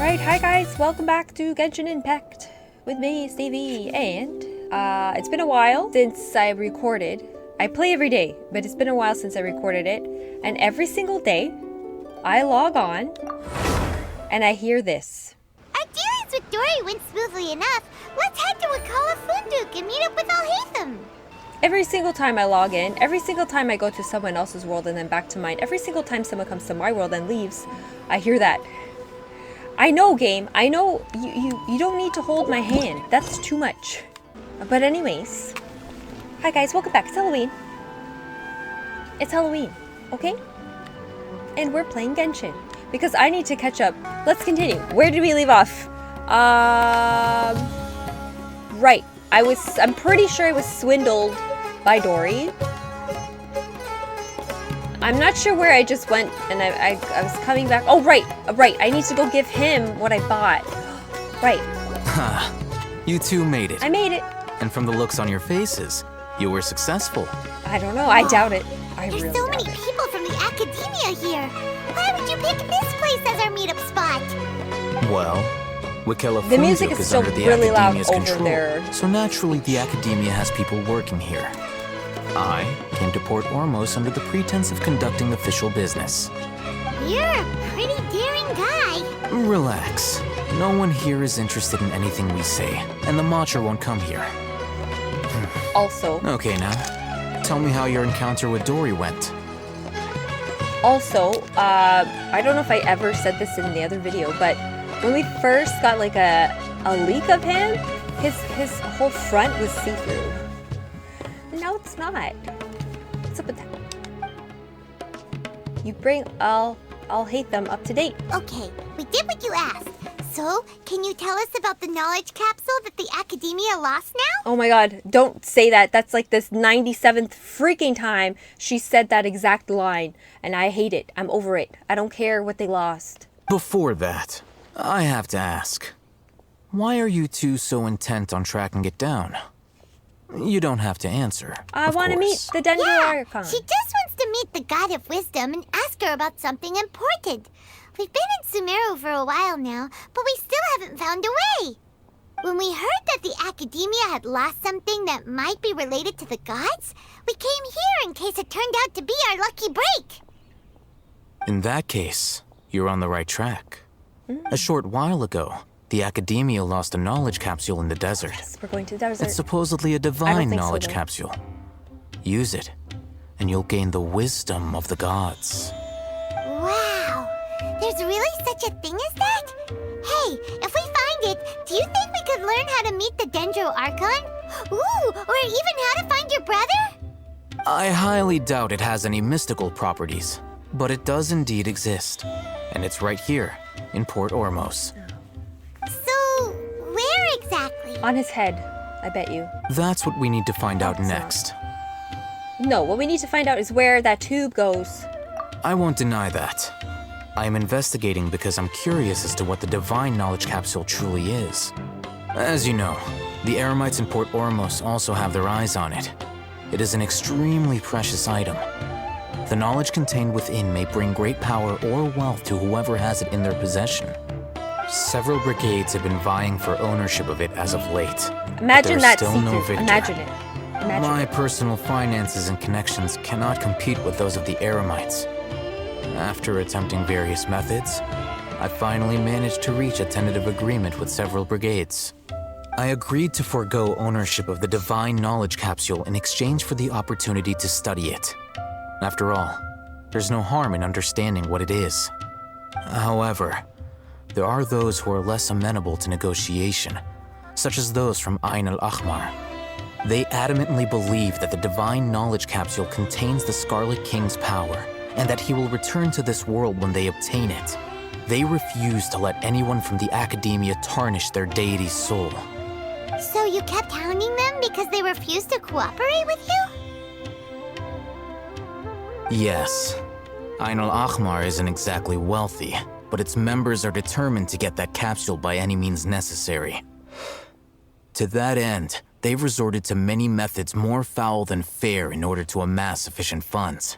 Alright, hi guys, welcome back to Genshin Impact with me, Stevie, and it's been a while since I recorded. I play every day, but it's been a while since I recorded it, and every single day, I log on, and I hear this. Our dealings with Dory went smoothly enough. Let's head to Wakala Funduk and meet up with Alhaitham. Every single time I log in, every single time I go to someone else's world and then back to mine, every single time someone comes to my world and leaves, I hear that. I know, game. I know you don't need to hold my hand. That's too much. But anyways, hi guys, welcome back. It's Halloween. It's Halloween, okay? And we're playing Genshin because I need to catch up. Let's continue. Where did we leave off? Right. I'm pretty sure I was swindled by Dory. I'm not sure where I just went, and I was coming back. Oh, right. I need to go give him what I bought. Right. Ha. You two made it. I made it. And from the looks on your faces, you were successful. I don't know. I doubt it. There's so many people from the academia here. Why would you pick this place as our meetup spot? Well, Wakala The music Funduk is still under the really loud academia's over control, there. so naturally the academia has people working here. I came to Port Ormos under the pretense of conducting official business. You're a pretty daring guy. Relax. No one here is interested in anything we say, and the Matcha won't come here. Also, Okay now, tell me how your encounter with Dory went. I don't know if I ever said this in the other video, but when we first got like a leak of him, his whole front was see-through. No, it's not. What's up with that? You bring Alhaitham up to date. Okay, we did what you asked. So, can you tell us about the knowledge capsule that the academia lost now? Oh my god, don't say that. That's like this 97th freaking time she said that exact line. And I hate it. I'm over it. I don't care what they lost. Before that, I have to ask, why are you two so intent on tracking it down? You don't have to answer. I want to meet the Dendro Archon. She just wants to meet the God of Wisdom and ask her about something important. We've been in Sumeru for a while now, but we still haven't found a way. When we heard that the academia had lost something that might be related to the gods, we came here in case it turned out to be our lucky break. In that case, you're on the right track. A short while ago, the academia lost a knowledge capsule in the desert. Yes, we're going to the desert. It's supposedly a divine knowledge capsule. Use it, and you'll gain the wisdom of the gods. Wow! There's really such a thing as that? Hey, if we find it, do you think we could learn how to meet the Dendro Archon? Ooh, or even how to find your brother? I highly doubt it has any mystical properties, but it does indeed exist. And it's right here, in Port Ormos. So, where exactly? On his head, I bet you. That's what we need to find out next. No, what we need to find out is where that tube goes. I won't deny that. I am investigating because I'm curious as to what the divine knowledge capsule truly is. As you know, the Eremites in Port Ormos also have their eyes on it. It is an extremely precious item. The knowledge contained within may bring great power or wealth to whoever has it in their possession. Several brigades have been vying for ownership of it as of late. Imagine that still no victor. Imagine it. My personal finances and connections cannot compete with those of the Eremites. After attempting various methods, I finally managed to reach a tentative agreement with several brigades. I agreed to forego ownership of the divine knowledge capsule in exchange for the opportunity to study it. After all, there's no harm in understanding what it is. However, there are those who are less amenable to negotiation, such as those from Ain al-Ahmar. They adamantly believe that the divine knowledge capsule contains the Scarlet King's power, and that he will return to this world when they obtain it. They refuse to let anyone from the academia tarnish their deity's soul. So you kept hounding them because they refused to cooperate with you? Yes. Ain al-Ahmar isn't exactly wealthy, but its members are determined to get that capsule by any means necessary. To that end, they've resorted to many methods more foul than fair in order to amass sufficient funds.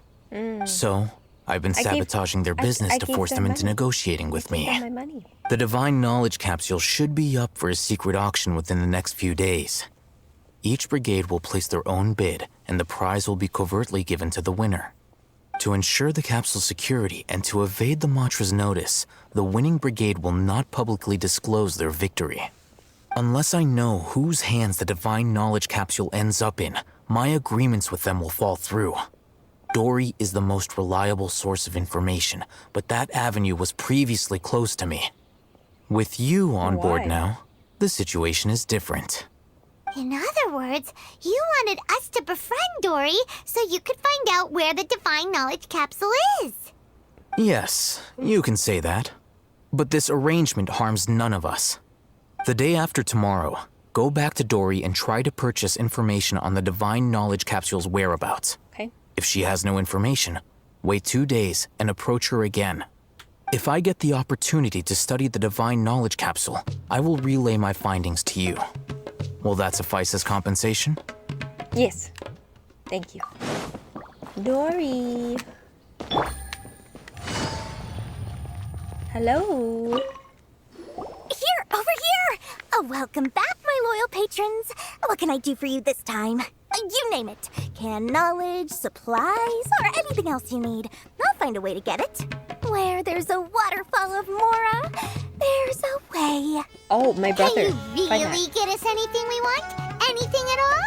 So, I've been I gave- sabotaging their business I to gave force them them into money. negotiating with me. Give them my money. The Divine Knowledge Capsule should be up for a secret auction within the next few days. Each brigade will place their own bid, and the prize will be covertly given to the winner. To ensure the capsule's security and to evade the Matra's notice, the winning brigade will not publicly disclose their victory. Unless I know whose hands the Divine Knowledge Capsule ends up in, my agreements with them will fall through. Dory is the most reliable source of information, but that avenue was previously closed to me. With you on board Why? now, the situation is different. In other words, you wanted us to befriend Dory so you could find out where the Divine Knowledge Capsule is. Yes, you can say that. But this arrangement harms none of us. The day after tomorrow, go back to Dory and try to purchase information on the Divine Knowledge Capsule's whereabouts. Okay. If she has no information, wait 2 days and approach her again. If I get the opportunity to study the Divine Knowledge Capsule, I will relay my findings to you. Will that suffice as compensation? Yes. Thank you. Dory. Hello. Here, over here! Welcome back, my loyal patrons. What can I do for you this time? You name it. Canned knowledge, supplies, or anything else you need. I'll find a way to get it. Where there's a waterfall of Mora, there's a way. Oh, my brother. Can you Find really that. get us anything we want? Anything at all?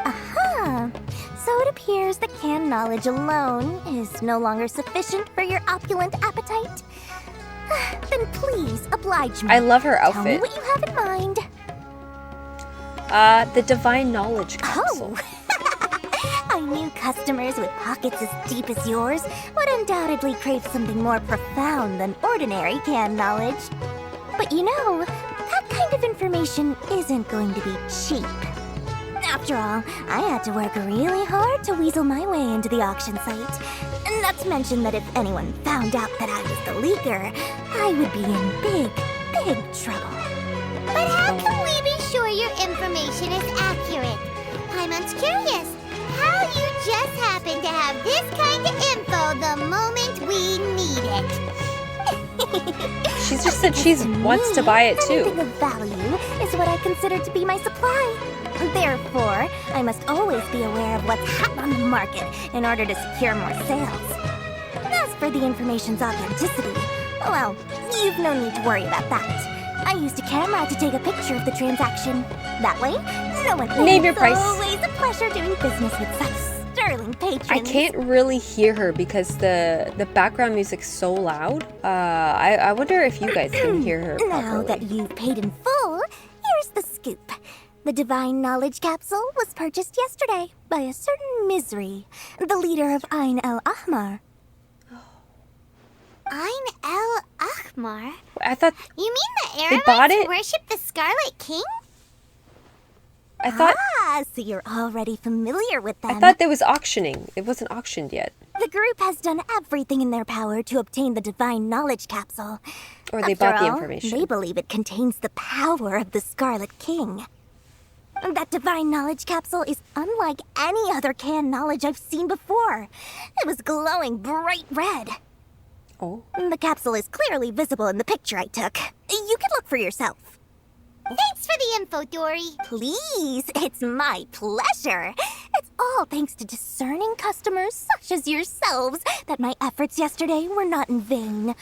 Aha! So it appears that canned knowledge alone is no longer sufficient for your opulent appetite. Then please oblige me. I love her Tell me outfit. what you have in mind. The Divine Knowledge Capsule. Oh! I knew customers with pockets as deep as yours would undoubtedly crave something more profound than ordinary canned knowledge. But you know, that kind of information isn't going to be cheap. After all, I had to work really hard to weasel my way into the auction site. Not to mention that if anyone found out that I was the leaker, I would be in big, big trouble. But how can we be sure your information is accurate? Paimon's curious. How you just happen to have this kind of info the moment we need it? She's just said she wants to buy it Anything too. of value is what I consider to be my supply. Therefore, I must always be aware of what's hot on the market in order to secure more sales. As for the information's authenticity, well, you've no need to worry about that. I used a camera to take a picture of the transaction. That way, no one Name your It's price. always a pleasure doing business with such sterling patrons. I can't really hear her because the background music's so loud. I wonder if you guys can hear her Now properly. that you've paid in full, here's the scoop. The Divine Knowledge Capsule was purchased yesterday by a certain Misery, the leader of Ain El Ahmar. Ain El Ahmar? I thought You mean the They bought Aramites it? worship the Scarlet King? So you're already familiar with them. I thought there was auctioning. It wasn't auctioned yet. The group has done everything in their power to obtain the Divine Knowledge Capsule. Or they After bought the all, information. They believe it contains the power of the Scarlet King. That Divine Knowledge Capsule is unlike any other canned knowledge I've seen before. It was glowing bright red. Oh. The capsule is clearly visible in the picture I took. You can look for yourself. Thanks for the info, Dory. Please, it's my pleasure. It's all thanks to discerning customers such as yourselves that my efforts yesterday were not in vain.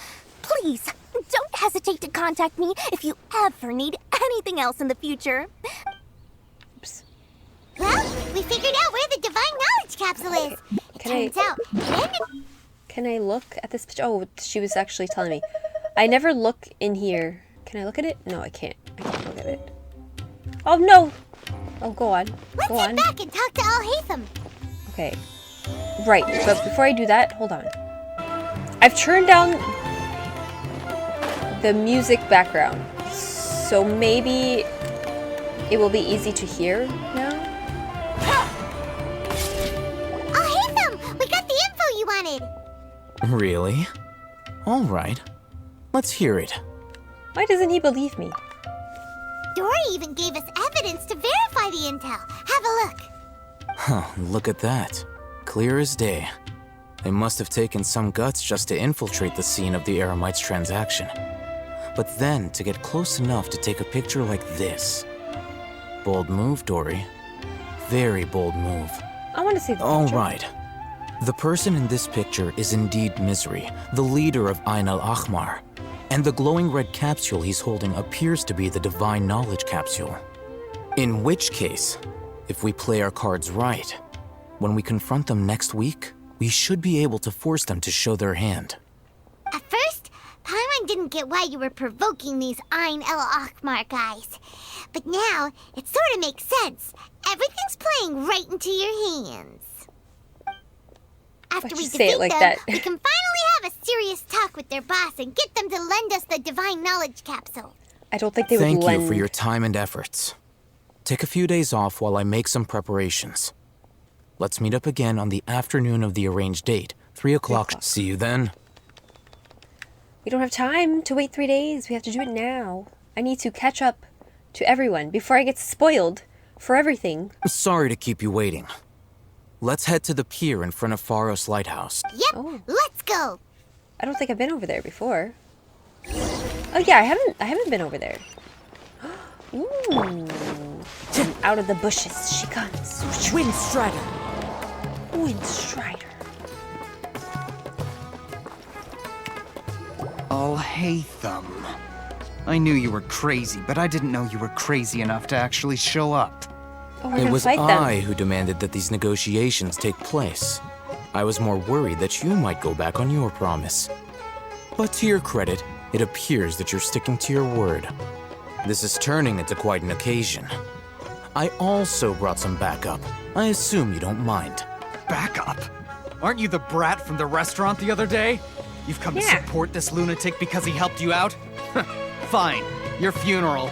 Please, don't hesitate to contact me if you ever need anything else in the future. Oops. Well, we figured out where the Divine Knowledge Capsule is. It Can turns out it ended... Can I look at this picture? Oh, she was actually telling me. I never look in here. Can I look at it? No, I can't. I can't look at it. Oh, no! Oh, go on. Let's Go head on. back and talk to Al Haytham. Okay. Right, but before I do that, hold on. I've turned down the music background, so maybe it will be easy to hear now. Al Haytham, we got the info you wanted. Really? All right. Let's hear it. Why doesn't he believe me? Dory even gave us evidence to verify the intel. Have a look. Huh, look at that. Clear as day. They must have taken some guts just to infiltrate the scene of the Eremites transaction. But then to get close enough to take a picture like this. Bold move, Dory. Very bold move. I want to see the All picture. right. The person in this picture is indeed Misery, the leader of Ain al-Ahmar. And the glowing red capsule he's holding appears to be the Divine Knowledge Capsule. In which case, if we play our cards right, when we confront them next week, we should be able to force them to show their hand. At first, Paimon didn't get why you were provoking these Ain el-Ahmar guys. But now, it sort of makes sense. Everything's playing right into your hands. After Why'd we you say defeat it like them, that? we can finally have a serious talk with their boss and get them to lend us the Divine Knowledge Capsule. I don't think they Thank would lend. you for your time and efforts. Take a few days off while I make some preparations. Let's meet up again on the afternoon of the arranged date, 3 o'clock. See you then. We don't have time to wait 3 days. We have to do it now. I need to catch up to everyone before I get spoiled for everything. Sorry to keep you waiting. Let's head to the pier in front of Faros Lighthouse. Yep, Oh. let's go. I don't think I've been over there before. Oh yeah, I haven't been over there. Ooh. From out of the bushes she comes. Wind Strider. Wind Strider. Oh, Haytham. I knew you were crazy, but I didn't know you were crazy enough to actually show up. Oh, we're It gonna was fight I them. who demanded that these negotiations take place. I was more worried that you might go back on your promise. But to your credit, it appears that you're sticking to your word. This is turning into quite an occasion. I also brought some backup. I assume you don't mind. Backup? Aren't you the brat from the restaurant the other day? You've come Yeah. to support this lunatic because he helped you out? Fine. Your funeral.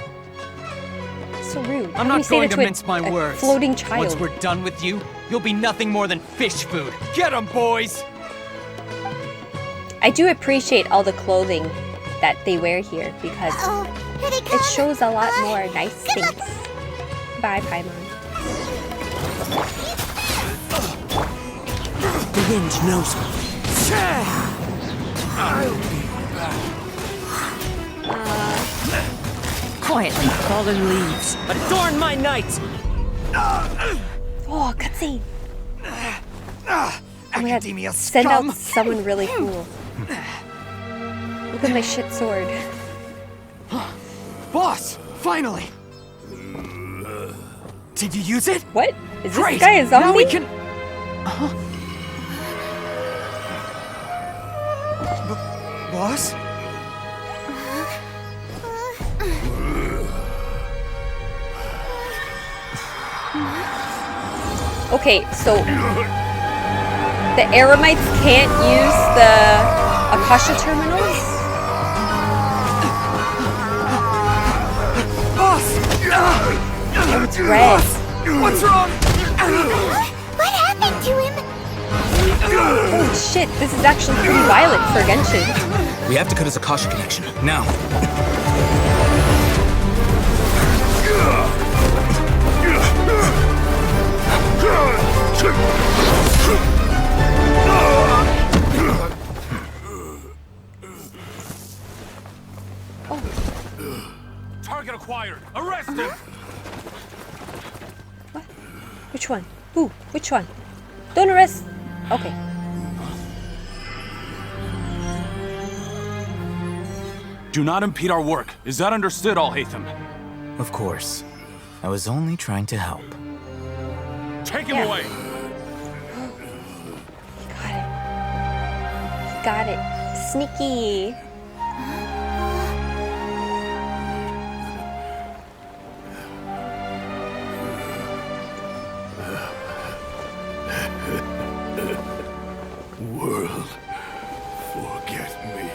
So rude. I'm How can not you say going that to a- mince my a words. Floating child. Once we're done with you, you'll be nothing more than fish food. Get 'em, boys! I do appreciate all the clothing that they wear here because Oh, here they come. it shows a lot more nice good things. luck. Bye, Paimon. The wind knows me. Quietly fallen leaves. Adorn my night! Oh, cutscene. Oh my god, Academia send scum. out someone really cool. Look at my shit sword. Boss! Finally! Did you use it? What? Is this Great! guy a zombie? Now we can... Boss? Okay, so the Eremites can't use the Akasha terminals? Boss! Oh, it's red. What's wrong? What happened to him? Holy shit, this is actually pretty violent for Genshin. We have to cut his Akasha connection. Now. Target acquired. Arrest him. Which one? Who? Which one? Don't arrest. Okay. Do not impede our work. Is that understood, Al-Haytham? Of course. I was only trying to help. Take him Yeah. away. Got it. Got it. Sneaky. World, forget me.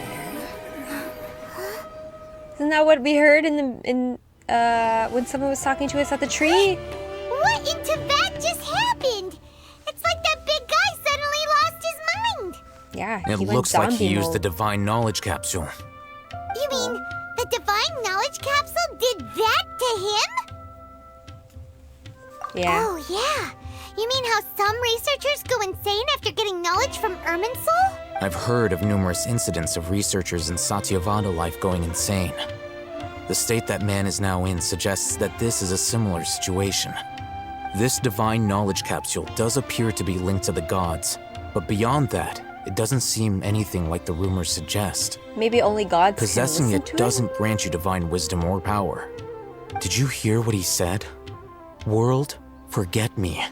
Isn't that what we heard when someone was talking to us at the tree? What in Tibet just happened? It's like that big guy suddenly lost his mind. Yeah, It he went looks like he zombie used the mode. Divine Knowledge Capsule. You mean the Divine Knowledge Capsule did that to him? Yeah. Oh, yeah. You mean how some researchers go insane after getting knowledge from Irminsul? I've heard of numerous incidents of researchers in Satyavada life going insane. The state that man is now in suggests that this is a similar situation. This divine knowledge capsule does appear to be linked to the gods, but beyond that, it doesn't seem anything like the rumors suggest. Maybe only gods Possessing can listen it to doesn't grant you divine wisdom or power. Did you hear what he said? World, forget me.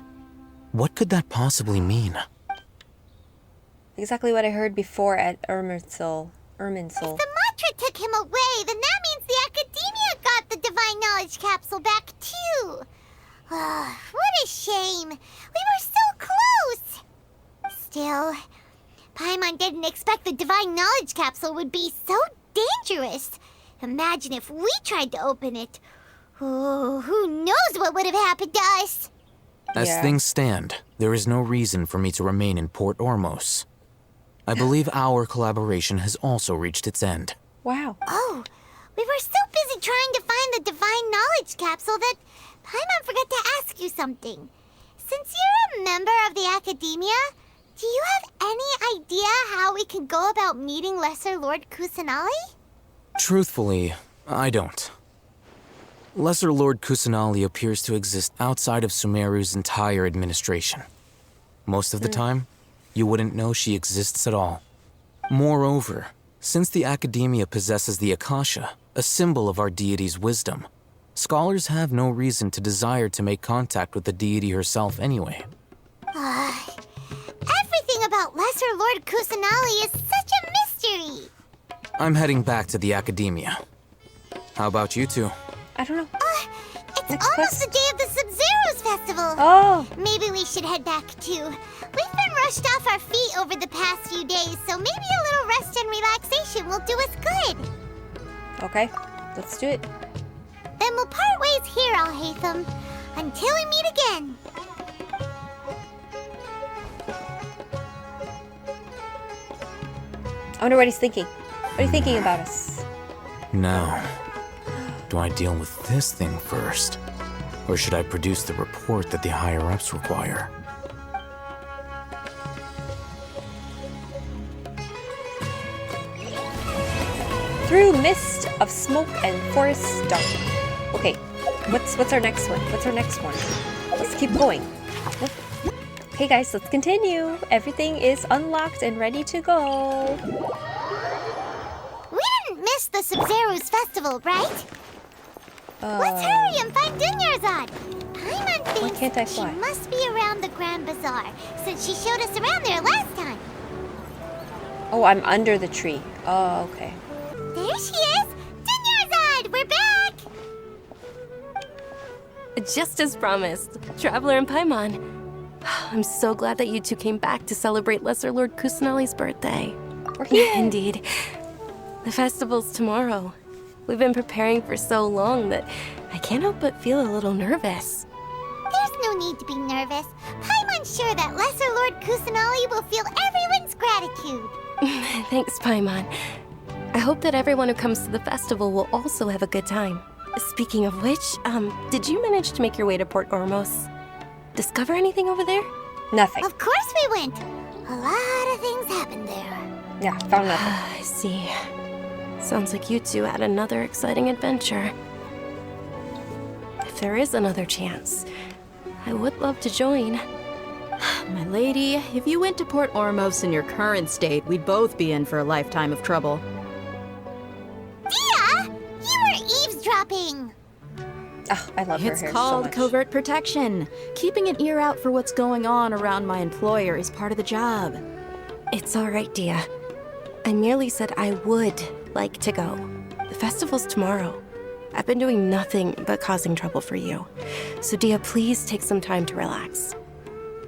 What could that possibly mean? Exactly what I heard before at Irminsul. If the mantra took him away, then that means the Academia got the divine knowledge capsule back too. What a shame. We were so close. Still, Paimon didn't expect the divine knowledge capsule would be so dangerous. Imagine if we tried to open it. Oh, who knows what would have happened to us? As Yeah. things stand, there is no reason for me to remain in Port Ormos. I believe our collaboration has also reached its end. Wow. Oh, we were so busy trying to find the divine knowledge capsule that Paimon forgot to ask you something. Since you're a member of the Academia, do you have any idea how we can go about meeting Lesser Lord Kusanali? Truthfully, I don't. Lesser Lord Kusanali appears to exist outside of Sumeru's entire administration. Most of the time, you wouldn't know she exists at all. Moreover, since the Academia possesses the Akasha, a symbol of our deity's wisdom, scholars have no reason to desire to make contact with the deity herself anyway. Everything about Lesser Lord Kusanali is such a mystery. I'm heading back to the Academia. How about you two? I don't know. It's Next almost quest? the day of the Sub-Zero's festival. Oh, Maybe we should head back too. We've been rushed off our feet over the past few days, so maybe a little rest and relaxation will do us good. okay. Let's do it. Then we'll part ways here, Alhaitham, until we meet again. I wonder what he's thinking. What are you thinking about us? Now, do I deal with this thing first? Or should I produce the report that the higher-ups require? Through mist of smoke and forest dark. Okay, what's our next one? What's our next one? Let's keep going. Okay guys, let's continue. Everything is unlocked and ready to go. We didn't miss the Sub-Zero's festival, right? Let's hurry and find Dunyarzad. Paimon thinks can't I she fly? must be around the Grand Bazaar, since she showed us around there last time. Oh, I'm under the tree. Oh, okay. There she is! Dunyarzad, we're back! Just as promised, Traveler and Paimon. I'm so glad that you two came back to celebrate Lesser Lord Kusanali's birthday. We're here. Indeed. The festival's tomorrow. We've been preparing for so long that I can't help but feel a little nervous. There's no need to be nervous. Paimon's sure that Lesser Lord Kusanali will feel everyone's gratitude. Thanks, Paimon. I hope that everyone who comes to the festival will also have a good time. Speaking of which, did you manage to make your way to Port Ormos? Discover anything over there? Nothing. Of course we went. A lot of things happened there. Yeah, found nothing. I see. Sounds like you two had another exciting adventure. If there is another chance, I would love to join. My lady, if you went to Port Ormos in your current state, we'd both be in for a lifetime of trouble. Dia! You were eavesdropping! Oh, I love her It's hair so called much. covert protection. Keeping an ear out for what's going on around my employer is part of the job. It's all right, Dia. I merely said I would like to go. The festival's tomorrow. I've been doing nothing but causing trouble for you. So, Dia, please take some time to relax.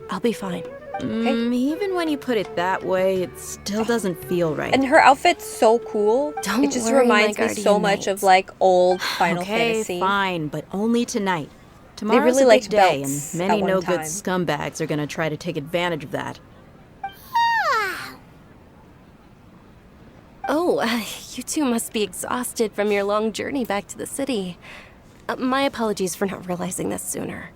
I'll be fine. Even when you put it that way, it still doesn't feel right. And her outfit's so cool. Don't it just worry, my reminds me so guardian much of knights. like old Final okay, Fantasy. fine, but only tonight. Tomorrow's really a big liked day, belts and many at one no-good time. scumbags are gonna try to take advantage of that. Ah, Oh, you two must be exhausted from your long journey back to the city. My apologies for not realizing this sooner.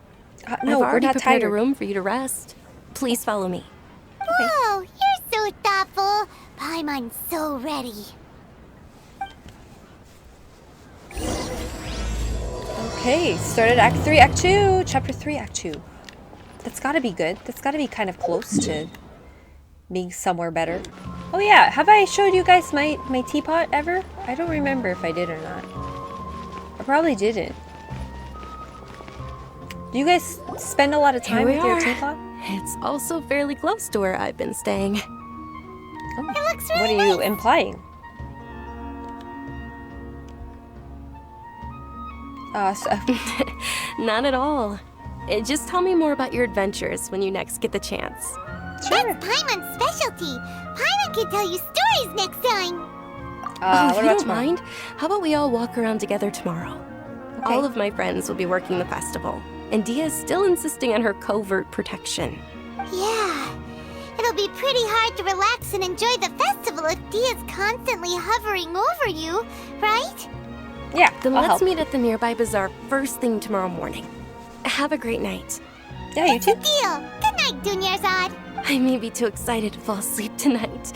No, I've we're already not prepared a tired. room for you to rest. Please follow me. Whoa, you're so thoughtful. Paimon's so ready. Okay, started Act 3, Act 2, Chapter 3, Act 2. That's gotta be good. That's gotta be kind of close to being somewhere better. Oh yeah, have I showed you guys my teapot ever? I don't remember if I did or not. I probably didn't. Do you guys spend a lot of time Here we with your are. teapot? It's also fairly close to where I've been staying. It looks really What are you nice. implying? So, Not at all. Just tell me more about your adventures when you next get the chance. sure. That's Paimon's specialty. Paimon can tell you stories next time. If What you about don't tomorrow? mind, how about we all walk around together tomorrow? Okay. All of my friends will be working the festival, and Dia's still insisting on her covert protection. Yeah. It'll be pretty hard to relax and enjoy the festival if Dia's constantly hovering over you, right? Yeah, Then I'll let's help. meet at the nearby bazaar first thing tomorrow morning. Have a great night. Yeah, you too. Deal. Good night, Dunyarzad. I may be too excited to fall asleep tonight.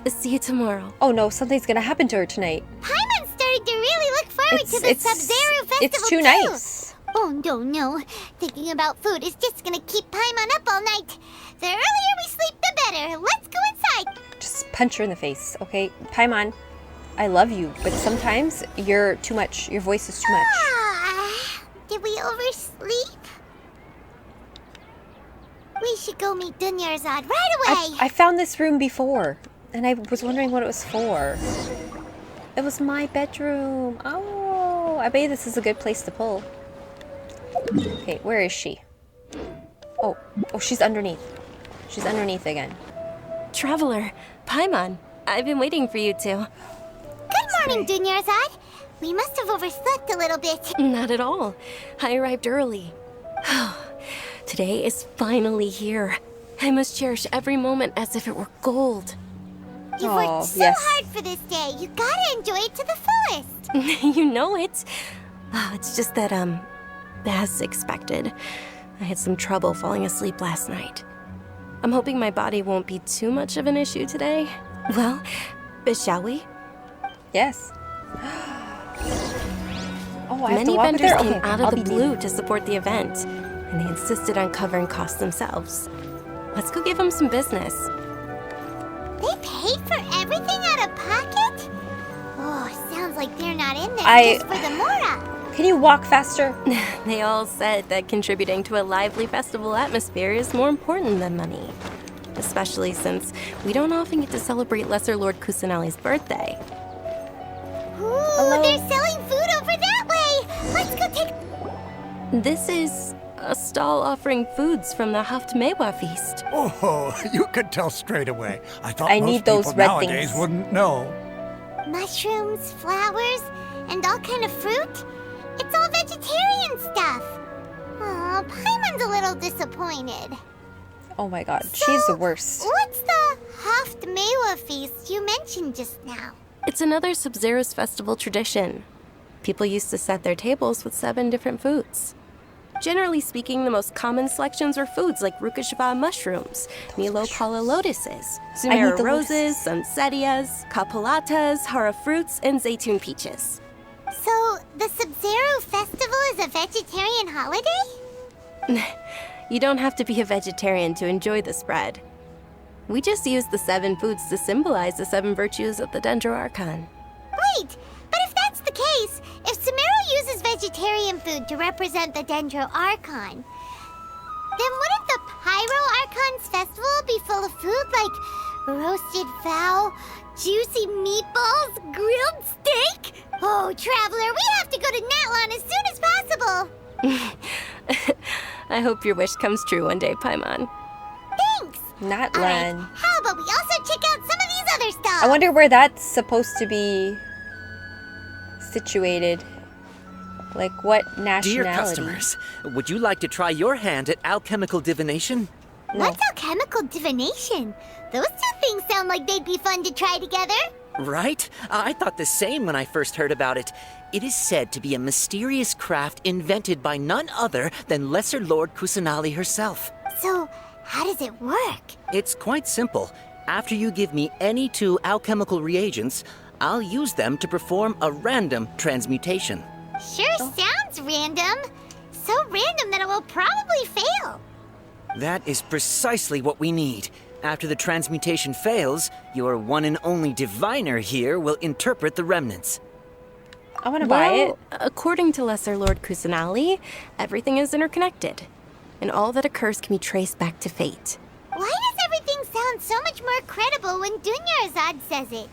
See you tomorrow. Oh no, something's gonna happen to her tonight. Paimon's starting to really look forward to the Sub-Zero festival it's too too. nice. Oh, no. Thinking about food is just gonna keep Paimon up all night. The earlier we sleep, the better. Let's go inside. Just punch her in the face, okay? Paimon, I love you, but sometimes you're too much. Your voice is too much. Did we oversleep? We should go meet Dunyarzad right away. I found this room before, and I was wondering what it was for. It was my bedroom. Oh, I bet this is a good place to pull. Okay, where is she? Oh, she's underneath. She's underneath again. Traveler, Paimon, I've been waiting for you two. Good morning, Dunyarzad. We must have overslept a little bit. Not at all. I arrived early. Today is finally here. I must cherish every moment as if it were gold. You've Oh, worked so yes. hard for this day. You gotta enjoy it to the fullest. You know it. It's just that, as expected, I had some trouble falling asleep last night. I'm hoping my body won't be too much of an issue today. Well, shall we? Yes. Oh, I have to Many walk with vendors her? came Okay, out I'll of the be blue leaving. to support the event, and they insisted on covering costs themselves. Let's go give them some business. They paid for everything out of pocket? Oh, sounds like they're not in this I- just for the Mora. Can you walk faster? They all said that contributing to a lively festival atmosphere is more important than money. Especially since we don't often get to celebrate Lesser Lord Kusanali's birthday. Ooh, they're selling food over that way. Let's go take... This is a stall offering foods from the Haft Mewa feast. Oh, you could tell straight away. I thought I most need those people red nowadays things. wouldn't know. Mushrooms, flowers, and all kind of fruit? It's all vegetarian stuff. Aw, Paimon's a little disappointed. Oh my god, she's the worst. What's the Haft Mewa feast you mentioned just now? It's another Sub-Zero's festival tradition. People used to set their tables with 7 different foods. Generally speaking, the most common selections were foods like Rukashva mushrooms, Milo Kala lotuses, I need Sumera the roses, Sunsetias, Kapalatas, Hara fruits, and Zaytun peaches. So, the Sub-Zero festival is a vegetarian holiday? You don't have to be a vegetarian to enjoy the spread. We just use the 7 foods to symbolize the 7 virtues of the Dendro Archon. Wait, but if that's the case, if Sumero uses vegetarian food to represent the Dendro Archon, then wouldn't the Pyro Archon's festival be full of food like roasted fowl, juicy meatballs, grilled steak? Oh, Traveler, we have to go to Natlan as soon as possible. I hope your wish comes true one day, Paimon. Thanks. Not All right, Len. how about we also check out some of these other stalls? I wonder where that's supposed to be situated. Like what nationality? Dear customers, would you like to try your hand at alchemical divination? No. What's alchemical divination? Those two things sound like they'd be fun to try together. Right? I thought the same when I first heard about it. It is said to be a mysterious craft invented by none other than Lesser Lord Kusanali herself. So, how does it work? It's quite simple. After you give me any 2 alchemical reagents, I'll use them to perform a random transmutation. Sure sounds random. So random that it will probably fail. That is precisely what we need. After the transmutation fails, your one and only diviner here will interpret the remnants. I want to buy it. According to Lesser Lord Kusanali, everything is interconnected, and all that occurs can be traced back to fate. Why does everything sound so much more credible when Dunyarzad says it?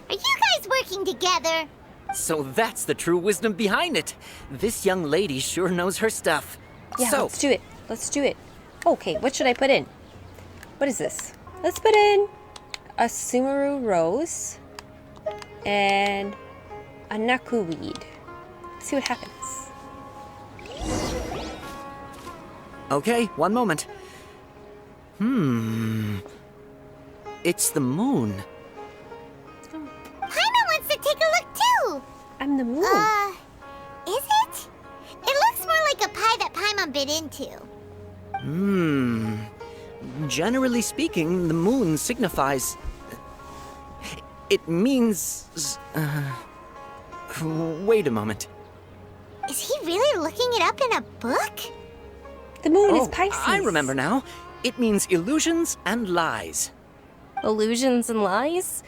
Are you guys working together? So that's the true wisdom behind it. This young lady sure knows her stuff. Yeah, So, let's do it. Let's do it. Okay, what should I put in? What is this? Let's put in a Sumeru rose and a Naku weed. See what happens. okay, one moment. It's the moon. Paimon wants to take a look too. I'm the moon. Is it? It looks more like a pie that Paimon bit into. Generally speaking, the moon signifies... It means... Wait a moment. Is he really looking it up in a book? The moon is Pisces. I remember now. It means illusions and lies. Illusions and lies?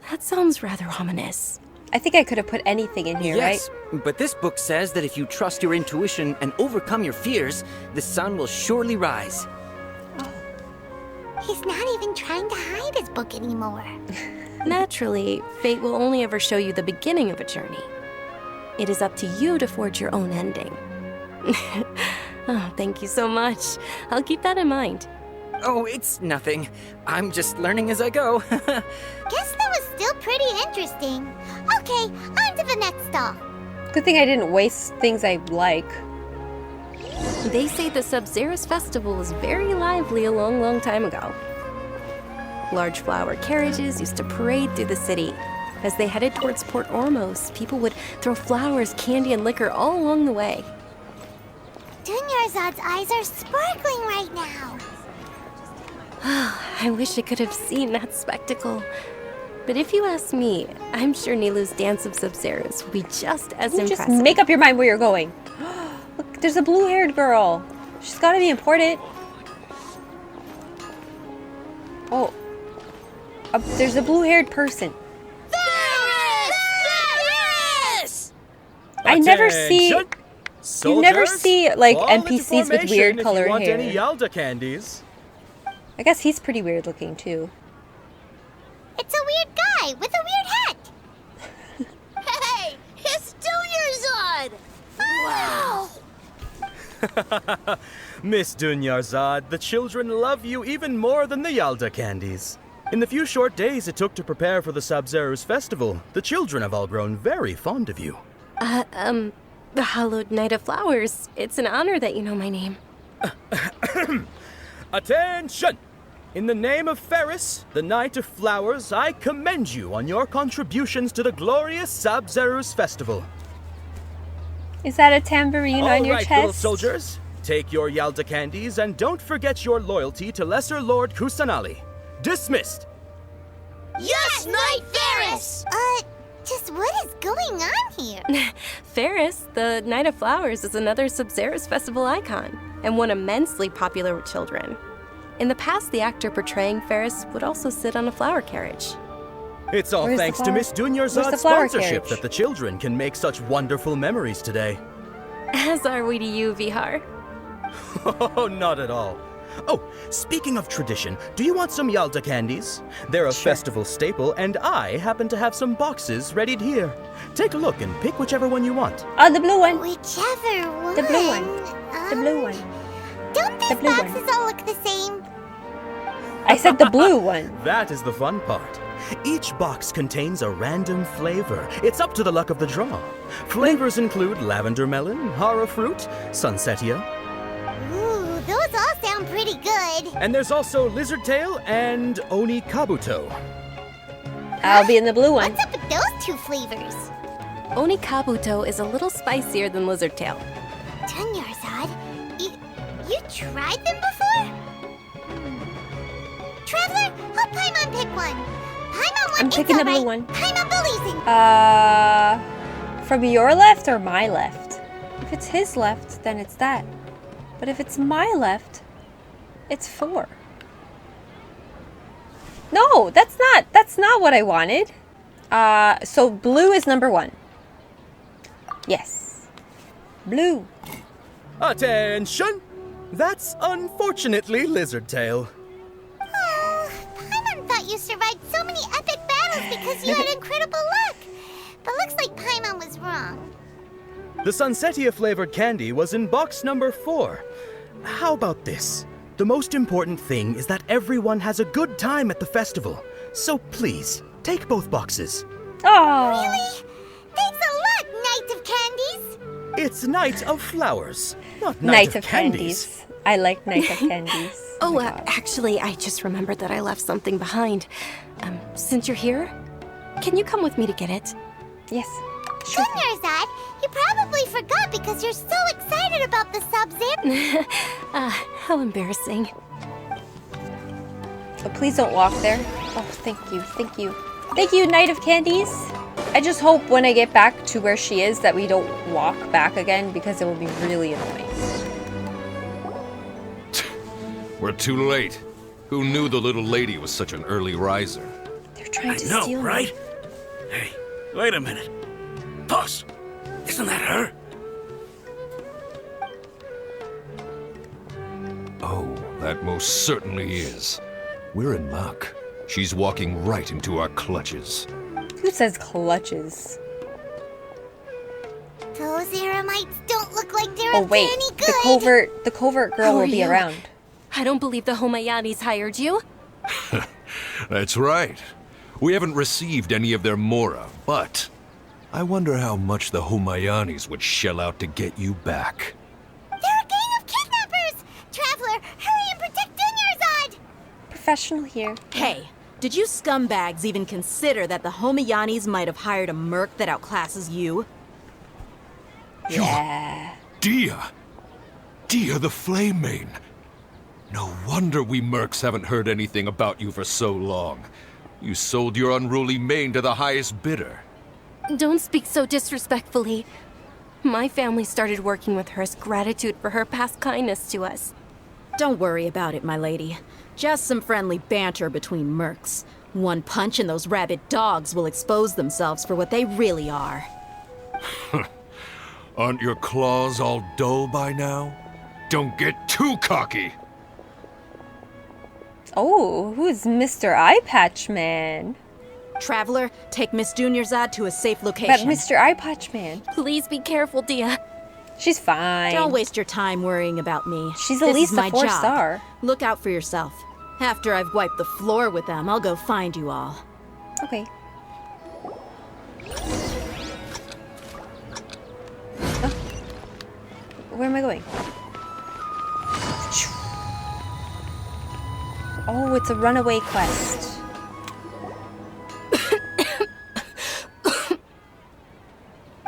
That sounds rather ominous. I think I could have put anything in here, Yes, right? but this book says that if you trust your intuition and overcome your fears, the sun will surely rise. He's not even trying to hide his book anymore. Naturally, fate will only ever show you the beginning of a journey. It is up to you to forge your own ending. Oh, thank you so much. I'll keep that in mind. Oh, it's nothing. I'm just learning as I go. Guess that was still pretty interesting. Okay, on to the next stop. Good thing I didn't waste things I like. They say the Sub-Zerus festival was very lively a long, long time ago. Large flower carriages used to parade through the city. As they headed towards Port Ormos, people would throw flowers, candy, and liquor all along the way. Dunyarzad's eyes are sparkling right now. I wish I could have seen that spectacle. But if you ask me, I'm sure Nilu's Dance of Sub-Zerus will be just as You impressive. just make up your mind where you're going. Look, there's a blue-haired girl. She's got to be important. Oh. There's a blue-haired person. I never see... You never see, like, NPCs with weird color hair. Any Yalda candies? I guess he's pretty weird looking, too. It's a weird guy with a weird hat. Hey, it's Dunyarzad! Wow! Miss Dunyarzad, the children love you even more than the Yalda candies. In the few short days it took to prepare for the Sub-Zerus festival, the children have all grown very fond of you. The Hallowed Knight of Flowers. It's an honor that you know my name. Attention! In the name of Ferris, the Knight of Flowers, I commend you on your contributions to the glorious Sub-Zerus festival. Is that a tambourine on your All right, chest? little soldiers, take your Yalda candies and don't forget your loyalty to Lesser Lord Kusanali. Dismissed! Yes, Knight Ferris! Just what is going on here? Ferris, the Knight of Flowers, is another Sub-Zerus festival icon, and one immensely popular with children. In the past, the actor portraying Ferris would also sit on a flower carriage. It's all Where's the thanks to flower- Miss where's Dunyarzad's the flower sponsorship carriage? that the children can make such wonderful memories today. As are we to you, Vihar. Oh, not at all. Oh, speaking of tradition, do you want some Yalda candies? They're a festival staple, and I happen to have some boxes readied here. Take a look and pick whichever one you want. Oh, the blue one. Whichever one. The blue one. The blue one. Don't these blue one. boxes all look the same? I said the blue one. That is the fun part. Each box contains a random flavor. It's up to the luck of the draw. Flavors include lavender melon, hara fruit, sunsetia, Ooh, those all sound pretty good. and there's also lizard tail and oni kabuto. I'll be in the blue one. What's up with those two flavors? Onikabuto is a little spicier than lizard tail. Dunyarzad, you tried them before? Traveler, help Paimon pick one. Paimon one I'm eats picking the alright. blue one. Paimon believes in. From your left or my left? If it's his left, then it's that. But if it's my left, it's 4. No, that's not what I wanted. So blue is number 1. Yes. Blue. Attention! That's unfortunately lizard tail. Oh, Paimon thought you survived so many epic battles because you had incredible luck. But looks like Paimon was wrong. The Sunsetia flavored candy was in box number 4. How about this? The most important thing is that everyone has a good time at the festival. So please, take both boxes. Oh. Really? Thanks a lot, Knight of Candies. It's Night of Flowers, not Night of Candies. I like Night of Candies. Oh, actually, I just remembered that I left something behind. Since you're here, can you come with me to get it? Yes. Sure. Dunyarzad, you probably forgot because you're so excited about the Sub-Zero. How embarrassing. Oh, please don't walk there. Oh, thank you, thank you. Thank you, Knight of Candies. I just hope when I get back to where she is that we don't walk back again because it will be really annoying. We're too late. Who knew the little lady was such an early riser? They're trying to I know, steal me. right? Hey, wait a minute. Boss, isn't that her? Oh, that most certainly is. We're in luck. She's walking right into our clutches. Who says clutches? Those Eremites don't look like they're Oh up wait, to any good. the covert girl Who will are be you? around. I don't believe the Homayanis hired you. That's right. We haven't received any of their mora, but I wonder how much the Humayanis would shell out to get you back. They're a gang of kidnappers! Traveler, hurry and protect Dunyarzad! Professional here. Hey, did you scumbags even consider that the Homayanis might have hired a merc that outclasses you? Yeah. Dia! Dia the Flame Mane! No wonder we mercs haven't heard anything about you for so long. You sold your unruly mane to the highest bidder. Don't speak so disrespectfully. My family started working with her as gratitude for her past kindness to us. Don't worry about it, my lady. Just some friendly banter between mercs. One punch and those rabid dogs will expose themselves for what they really are. Aren't your claws all dull by now? Don't get too cocky! Oh, who's Mr. Eye Patch Man? Traveler, take Miss Dunyarzad to a safe But location. Mr. Eye Patch Man. Please be careful, Dia. She's fine. Don't waste your time worrying about me. She's at This least is a my 4-star. job. Look out for yourself. After I've wiped the floor with them, I'll go find you all. Okay. Oh. Where am I going? Oh, it's a runaway quest.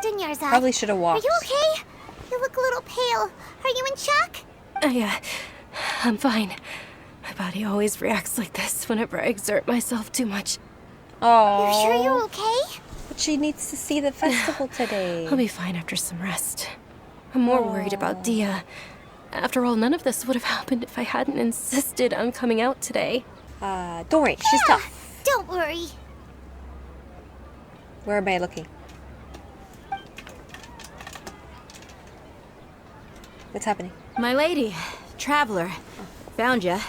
Dunyarzad, Probably should have are walked. you okay? You look a little pale. Are you in shock? I'm fine. My body always reacts like this whenever I exert myself too much. Oh. You're sure you're okay? But she needs to see the festival today. I'll be fine after some rest. I'm more worried about Dia. After all, none of this would have happened if I hadn't insisted on coming out today. Don't worry, she's tough. Don't worry. Where am I looking? What's happening? My lady, Traveler, found ya.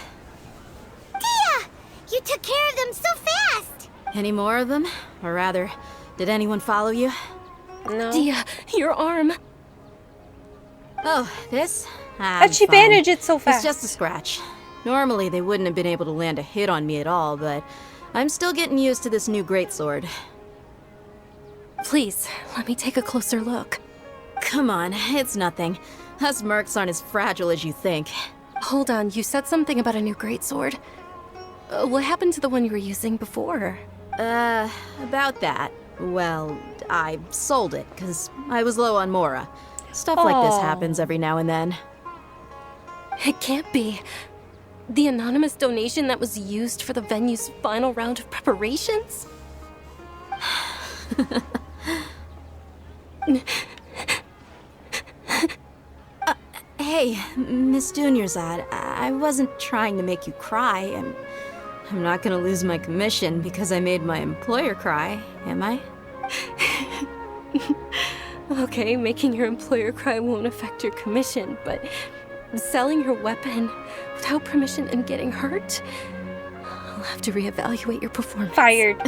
Dia! You took care of them so fast! Any more of them? Or rather, did anyone follow you? No. Dia, your arm. Oh, this? How'd she fine. bandage it so fast? It's just a scratch. Normally, they wouldn't have been able to land a hit on me at all, but I'm still getting used to this new greatsword. Please, let me take a closer look. Come on, it's nothing. Us mercs aren't as fragile as you think. Hold on, you said something about a new greatsword. What happened to the one you were using before? About that. Well, I sold it, because I was low on Mora. Stuff like this happens every now and then. It can't be. The anonymous donation that was used for the venue's final round of preparations? Hey, Miss Dunyarzad, I wasn't trying to make you cry. I'm not gonna lose my commission because I made my employer cry, am I? Okay, making your employer cry won't affect your commission, but selling your weapon without permission and getting hurt? I'll have to reevaluate your performance. Fired.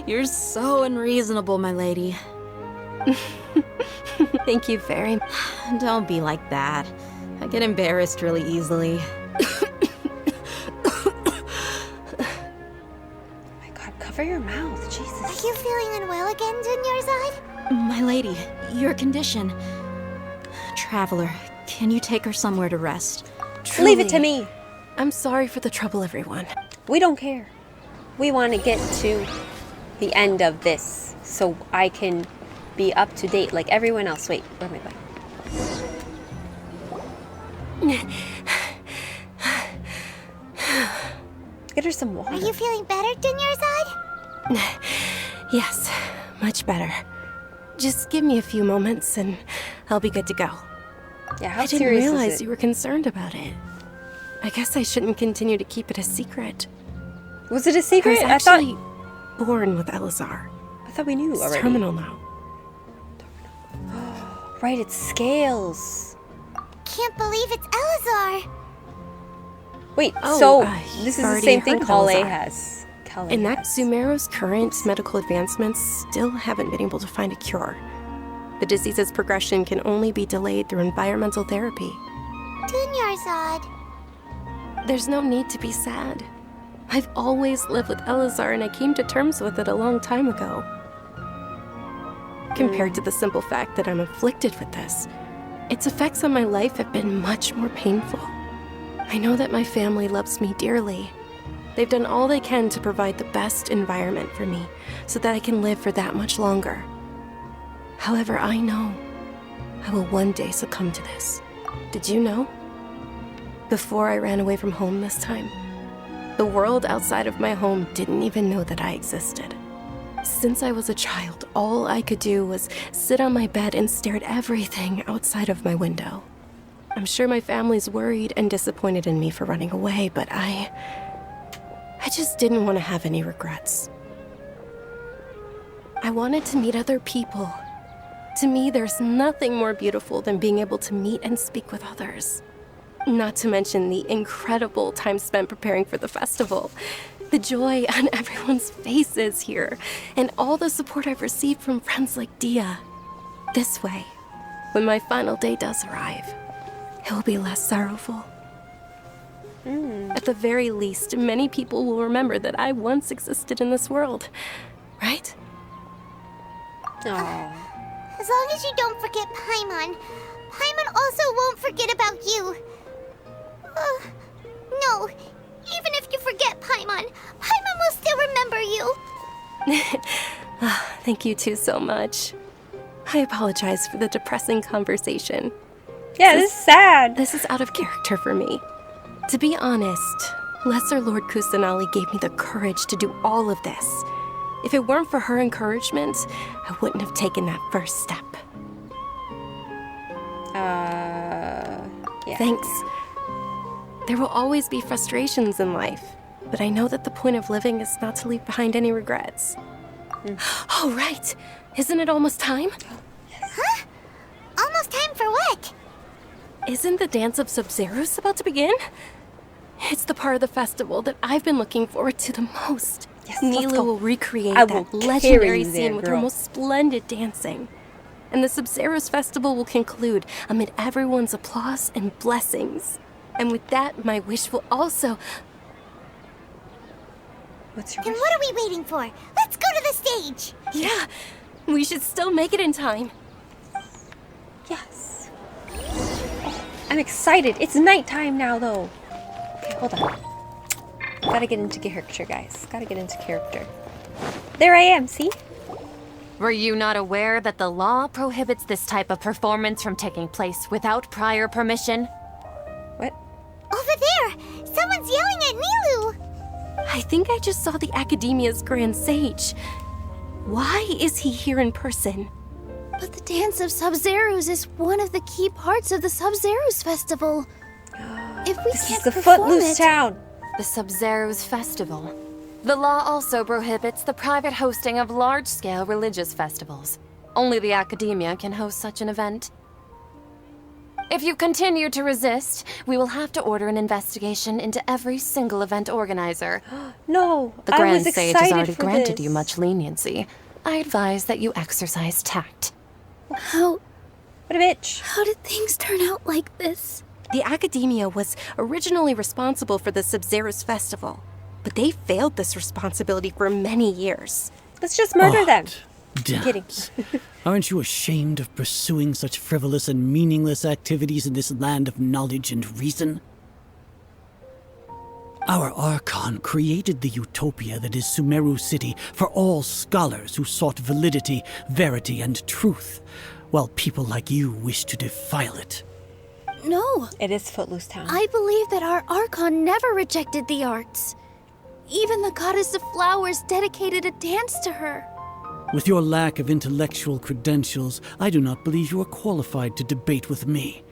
You're so unreasonable, my lady. Thank you very much. Don't be like that. I get embarrassed really easily. Cover your mouth, Jesus. Are you feeling unwell again, Dunyarzad? My lady, your condition. Traveler, can you take her somewhere to rest? Truly, leave it to me. I'm sorry for the trouble, everyone. We don't care. We want to get to the end of this so I can be up to date like everyone else. Wait, where am I going? Get her some water. Are you feeling better, Dunyarzad? Yes, much better. Just give me a few moments and I'll be good to go. Yeah, how I didn't serious realize is it? you were concerned about it. I guess I shouldn't continue to keep it a secret. Was it a secret? I was actually born with Elazar. I thought we knew It's already. terminal now. Right, it's scales. Can't believe it's Elazar. Wait, Oh, so you've this is the already same thing heard of Kale Elazar. has. And that Sumeru's current medical advancements still haven't been able to find a cure. The disease's progression can only be delayed through environmental therapy. Dunyarzad. There's no need to be sad. I've always lived with Elazar and I came to terms with it a long time ago. Compared to the simple fact that I'm afflicted with this, its effects on my life have been much more painful. I know that my family loves me dearly. They've done all they can to provide the best environment for me so that I can live for that much longer. However, I know I will one day succumb to this. Did you know? Before I ran away from home this time, the world outside of my home didn't even know that I existed. Since I was a child, all I could do was sit on my bed and stare at everything outside of my window. I'm sure my family's worried and disappointed in me for running away, but I just didn't want to have any regrets. I wanted to meet other people. To me, there's nothing more beautiful than being able to meet and speak with others. Not to mention the incredible time spent preparing for the festival. The joy on everyone's faces here, and all the support I've received from friends like Dia. This way, when my final day does arrive, it will be less sorrowful. At the very least, many people will remember that I once existed in this world, right? Aww. As long as you don't forget Paimon, Paimon also won't forget about you. No, even if you forget Paimon, Paimon will still remember you. Thank you two so much. I apologize for the depressing conversation. Yeah, this is sad. This is out of character for me. To be honest, Lesser Lord Kusanali gave me the courage to do all of this. If it weren't for her encouragement, I wouldn't have taken that first step. Yeah. Thanks. There will always be frustrations in life, but I know that the point of living is not to leave behind any regrets. Oh, right. Isn't it almost time? Huh? Almost time for what? Isn't the Dance of Sub-Zeros about to begin? It's the part of the festival that I've been looking forward to the most. Yes, let's Nilu go. will recreate I will that carry legendary you there, scene with her girl. most splendid dancing. And the Sub-Zeros festival will conclude amid everyone's applause and blessings. And with that, my wish will also... What's your Then wish? what are we waiting for? Let's go to the stage. Yeah, we should still make it in time. Yes. I'm excited. It's nighttime now, though. Okay, hold on. Gotta get into character, guys. Gotta get into character. There I am, see? Were you not aware that the law prohibits this type of performance from taking place without prior permission? What? Over there! Someone's yelling at Nilu! I think I just saw the Academia's Grand Sage. Why is he here in person? But the Dance of Sub-Zerus is one of the key parts of the Sub-Zerus Festival. If we This can't is the perform Footloose it, town. The Sub-Zerus Festival. The law also prohibits the private hosting of large-scale religious festivals. Only the Academia can host such an event. If you continue to resist, we will have to order an investigation into every single event organizer. No, The I Grand was Sage has excited already for granted this. you much leniency. I advise that you exercise tact. How What a bitch. How did things turn out like this? The Academia was originally responsible for the Sub-Zerus Festival, but they failed this responsibility for many years. Let's just murder them. Kidding. Dance. Aren't you ashamed of pursuing such frivolous and meaningless activities in this land of knowledge and reason? Our Archon created the utopia that is Sumeru City for all scholars who sought validity, verity, and truth, while people like you wish to defile it. No. It is Footloose Town. I believe that our Archon never rejected the arts. Even the goddess of flowers dedicated a dance to her. With your lack of intellectual credentials, I do not believe you are qualified to debate with me.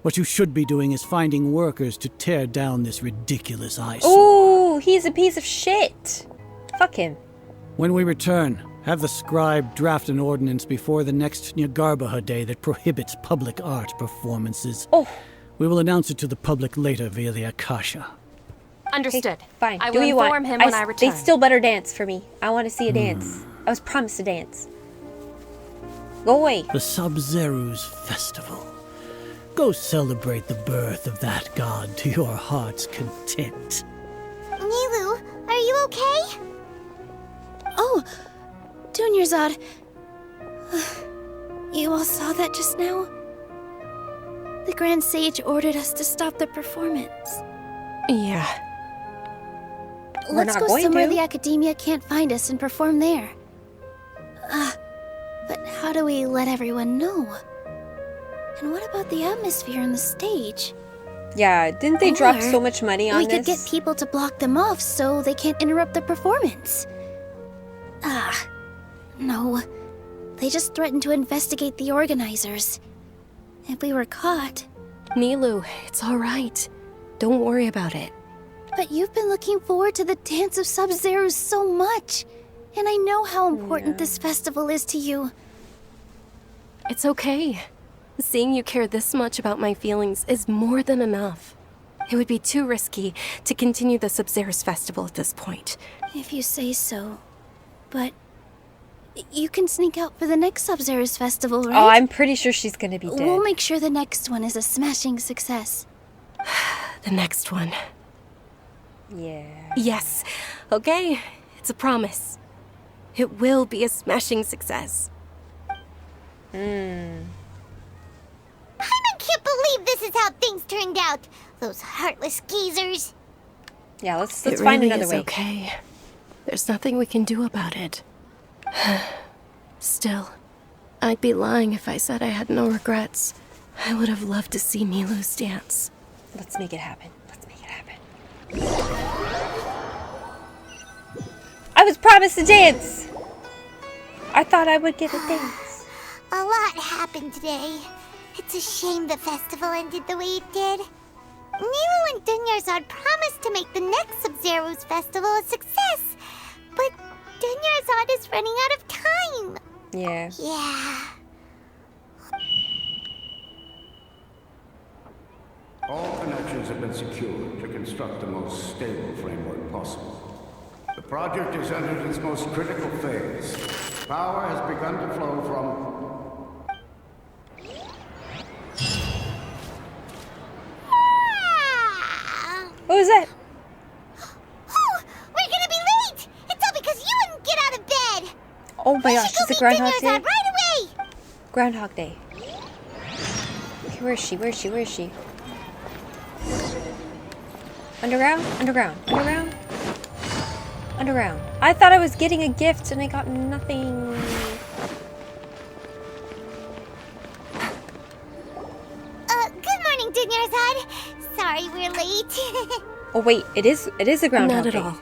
What you should be doing is finding workers to tear down this ridiculous eyesore. Ooh, he's a piece of shit. Fuck him. When we return, have the scribe draft an ordinance before the next Nyargarbaha Day that prohibits public art performances. Oh. We will announce it to the public later via the Akasha. Understood. Okay, fine. I Do will what you want. inform him when I return. They still better dance for me. I want to see a dance. I was promised a dance. Go away. The Sub-Zerus Festival. Go celebrate the birth of that god to your heart's content. Nilu, are you okay? Oh, Dunyarzad. You all saw that just now? The Grand Sage ordered us to stop the performance. Yeah. We're Let's not go going somewhere to. the Academia can't find us and perform there. But how do we let everyone know? And what about the atmosphere on the stage? Yeah, didn't they drop Or so much money on we this? could get people to block them off so they can't interrupt the performance. No. They just threatened to investigate the organizers. If we were caught... Nilu, it's all right. Don't worry about it. But you've been looking forward to the Dance of Sub-Zerus so much. And I know how important this festival is to you. It's okay. Seeing you care this much about my feelings is more than enough. It would be too risky to continue the Sub-Zerus Festival at this point. If you say so. But... you can sneak out for the next Sub-Zerus Festival, right? Oh, I'm pretty sure she's gonna be dead. We'll make sure the next one is a smashing success. The next one. Yeah. Yes. Okay. It's a promise. It will be a smashing success. I can't believe this is how things turned out. Those heartless geezers. Yeah, let's It find really another is way. okay. There's nothing we can do about it. Still, I'd be lying if I said I had no regrets. I would have loved to see Nilu's dance. Let's make it happen. Let's make it happen. I was promised a dance. I thought I would get a dance. A lot happened today. It's a shame the festival ended the way it did. Nilu and Dunyarzad promised to make the next Sub-Zerus festival a success. But Dunyarzad is running out of time. Yeah. Yeah. All connections have been secured to construct the most stable framework possible. The project is entered its most critical phase. Power has begun to flow from... What was that? Oh, we're gonna be late! It's all because you wouldn't get out of bed! Oh my gosh, should it's a go Groundhog meet Day. Dunyarzad right away! Groundhog Day. Okay, where is she? Where is she? Where is she? Underground? Underground. Underground? Underground. I thought I was getting a gift and I got nothing. Good morning, Dunyarzad. Sorry we're late. Oh wait, it is a Groundhog Not at Day. all.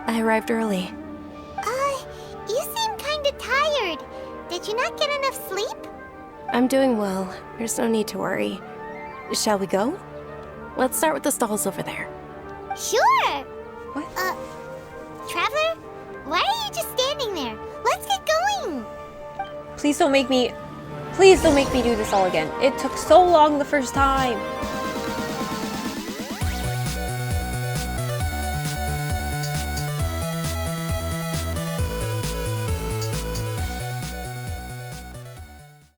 I arrived early. You seem kinda tired. Did you not get enough sleep? I'm doing well. There's no need to worry. Shall we go? Let's start with the stalls over there. Sure. What? Traveler? Why are you just standing there? Let's get going. Please don't make me do this all again. It took so long the first time.